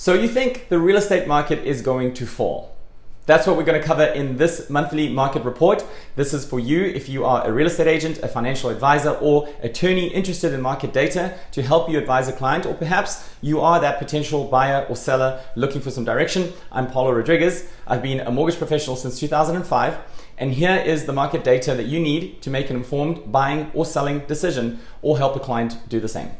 So you think the real estate market is going to fall? That's what we're going to cover in this monthly market report. This is for you if you are a real estate agent, a financial advisor, or attorney interested in market data to help you advise a client, or perhaps you are that potential buyer or seller looking for some direction. I'm Paulo Rodriguez. I've been a mortgage professional since 2005, and here is the market data that you need to make an informed buying or selling decision or help a client do the same.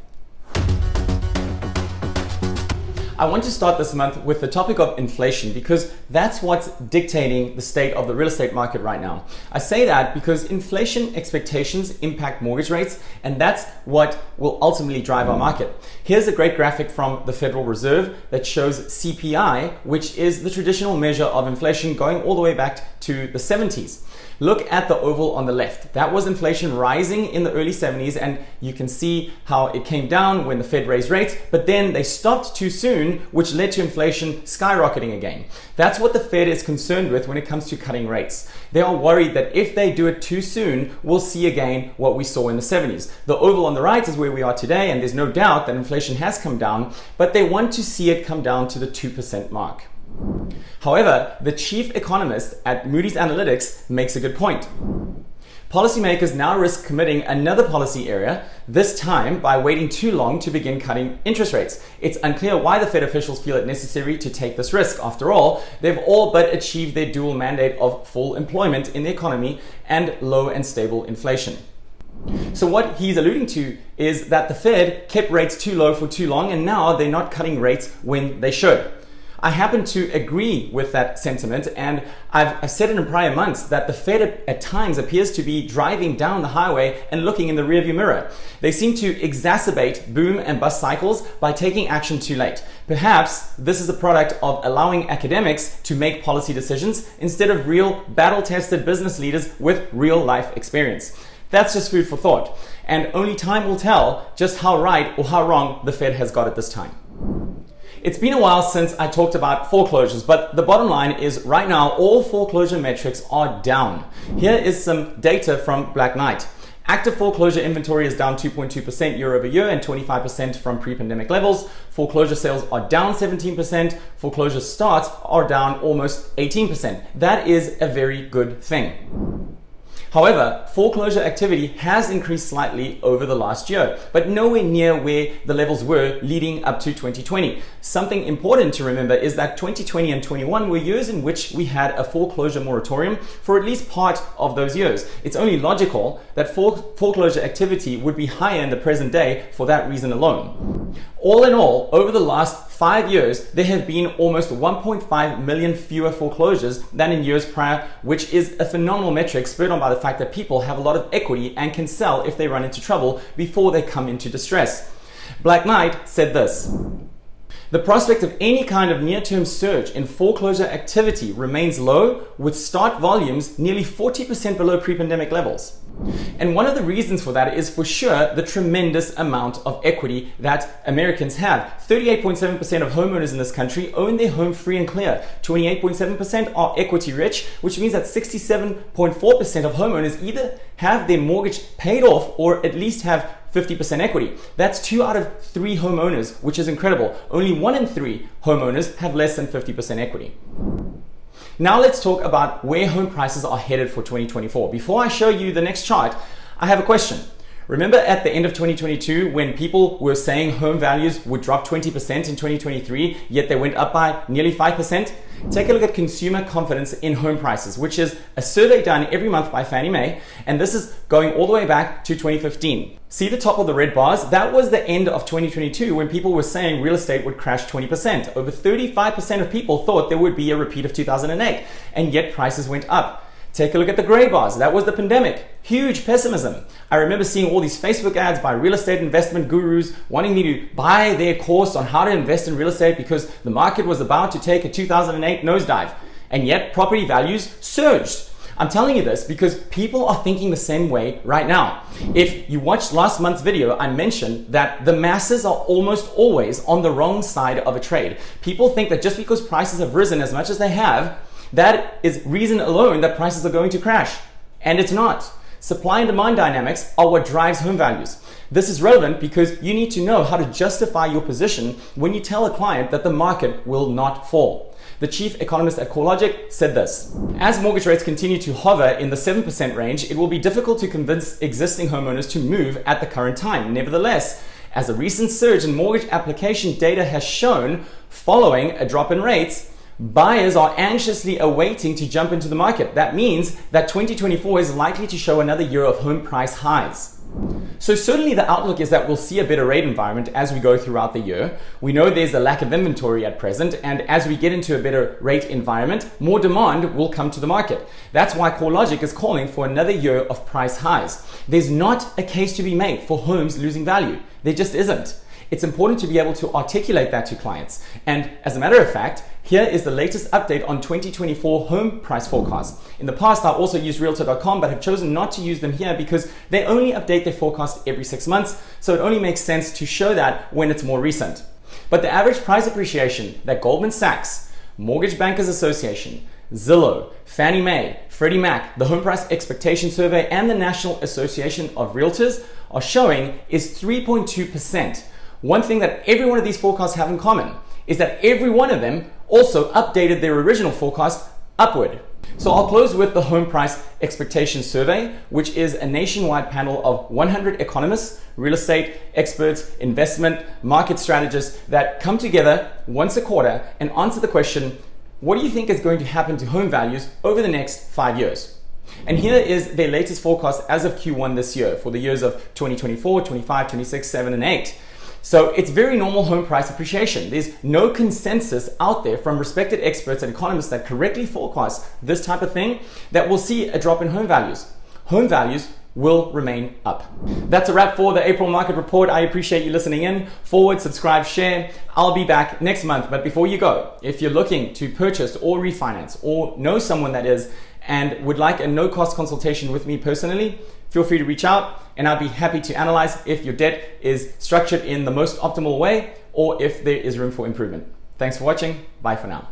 I want to start this month with the topic of inflation because that's what's dictating the state of the real estate market right now. I say that because inflation expectations impact mortgage rates, and that's what will ultimately drive our market. Here's a great graphic from the Federal Reserve that shows CPI, which is the traditional measure of inflation going all the way back to the 70s. Look at the oval on the left. That was inflation rising in the early 70s, and you can see how it came down when the Fed raised rates, but then they stopped too soon, which led to inflation skyrocketing again. That's what the Fed is concerned with when it comes to cutting rates. They are worried that if they do it too soon, we'll see again what we saw in the 70s. The oval on the right is where we are today, and there's no doubt that inflation has come down, but they want to see it come down to the 2% mark. However, the chief economist at Moody's Analytics makes a good point. Policymakers now risk committing another policy area, this time by waiting too long to begin cutting interest rates. It's unclear why the Fed officials feel it necessary to take this risk. After all, they've all but achieved their dual mandate of full employment in the economy and low and stable inflation. So what he's alluding to is that the Fed kept rates too low for too long, and now they're not cutting rates when they should. I happen to agree with that sentiment, and I've said it in prior months that the Fed at times appears to be driving down the highway and looking in the rearview mirror. They seem to exacerbate boom and bust cycles by taking action too late. Perhaps this is a product of allowing academics to make policy decisions instead of real battle-tested business leaders with real-life experience. That's just food for thought, and only time will tell just how right or how wrong the Fed has got it this time. It's been a while since I talked about foreclosures, but the bottom line is right now all foreclosure metrics are down. Here is some data from Black Knight. Active foreclosure inventory is down 2.2% year over year and 25% from pre-pandemic levels. Foreclosure sales are down 17%. Foreclosure starts are down almost 18%. That is a very good thing. However, foreclosure activity has increased slightly over the last year, but nowhere near where the levels were leading up to 2020. Something important to remember is that 2020 and 21 were years in which we had a foreclosure moratorium for at least part of those years. It's only logical that foreclosure activity would be higher in the present day for that reason alone. All in all, over the last 5 years, there have been almost 1.5 million fewer foreclosures than in years prior, which is a phenomenal metric spurred on by the fact that people have a lot of equity and can sell if they run into trouble before they come into distress. Black Knight said this: "The prospect of any kind of near-term surge in foreclosure activity remains low, with start volumes nearly 40% below pre-pandemic levels. And one of the reasons for that is for sure the tremendous amount of equity that Americans have. 38.7% of homeowners in this country own their home free and clear. 28.7% are equity rich, which means that 67.4% of homeowners either have their mortgage paid off or at least have 50% equity. That's 2 out of 3 homeowners, which is incredible. Only 1 in 3 homeowners have less than 50% equity." Now let's talk about where home prices are headed for 2024. Before I show you the next chart, I have a question. Remember at the end of 2022 when people were saying home values would drop 20% in 2023, yet they went up by nearly 5%? Take a look at consumer confidence in home prices, which is a survey done every month by Fannie Mae, and this is going all the way back to 2015. See the top of the red bars? That was the end of 2022 when people were saying real estate would crash 20%. Over 35% of people thought there would be a repeat of 2008, and yet prices went up. Take a look at the gray bars. That was the pandemic. Huge pessimism. I remember seeing all these Facebook ads by real estate investment gurus wanting me to buy their course on how to invest in real estate because the market was about to take a 2008 nosedive. And yet property values surged. I'm telling you this because people are thinking the same way right now. If you watched last month's video, I mentioned that the masses are almost always on the wrong side of a trade. People think that just because prices have risen as much as they have, that is reason alone that prices are going to crash. And it's not. Supply and demand dynamics are what drives home values. This is relevant because you need to know how to justify your position when you tell a client that the market will not fall. The chief economist at CoreLogic said this: as mortgage rates continue to hover in the 7% range, it will be difficult to convince existing homeowners to move at the current time. Nevertheless, as a recent surge in mortgage application data has shown, following a drop in rates, buyers are anxiously awaiting to jump into the market. That means that 2024 is likely to show another year of home price highs. So certainly the outlook is that we'll see a better rate environment as we go throughout the year. We know there's a lack of inventory at present, and as we get into a better rate environment, more demand will come to the market. That's why CoreLogic is calling for another year of price highs. There's not a case to be made for homes losing value. There just isn't. It's important to be able to articulate that to clients. And as a matter of fact, here is the latest update on 2024 home price forecast. In the past, I also used Realtor.com, but have chosen not to use them here because they only update their forecast every 6 months. So it only makes sense to show that when it's more recent. But the average price appreciation that Goldman Sachs, Mortgage Bankers Association, Zillow, Fannie Mae, Freddie Mac, the Home Price Expectation Survey, and the National Association of Realtors are showing is 3.2%. One thing that every one of these forecasts have in common is that every one of them also updated their original forecast upward. So I'll close with the Home Price Expectation Survey, which is a nationwide panel of 100 economists, real estate experts, investment, market strategists that come together once a quarter and answer the question, what do you think is going to happen to home values over the next 5 years? And here is their latest forecast as of Q1 this year for the years of 2024, 25, 26, 7, and 8. So it's very normal home price appreciation. There's no consensus out there from respected experts and economists that correctly forecast this type of thing that we'll see a drop in home values. Home values will remain up. That's a wrap for the April market report. I appreciate you listening in. Forward, subscribe, share. I'll be back next month. But before you go, if you're looking to purchase or refinance or know someone that is and would like a no-cost consultation with me personally, feel free to reach out and I'll be happy to analyze if your debt is structured in the most optimal way or if there is room for improvement. Thanks for watching. Bye for now.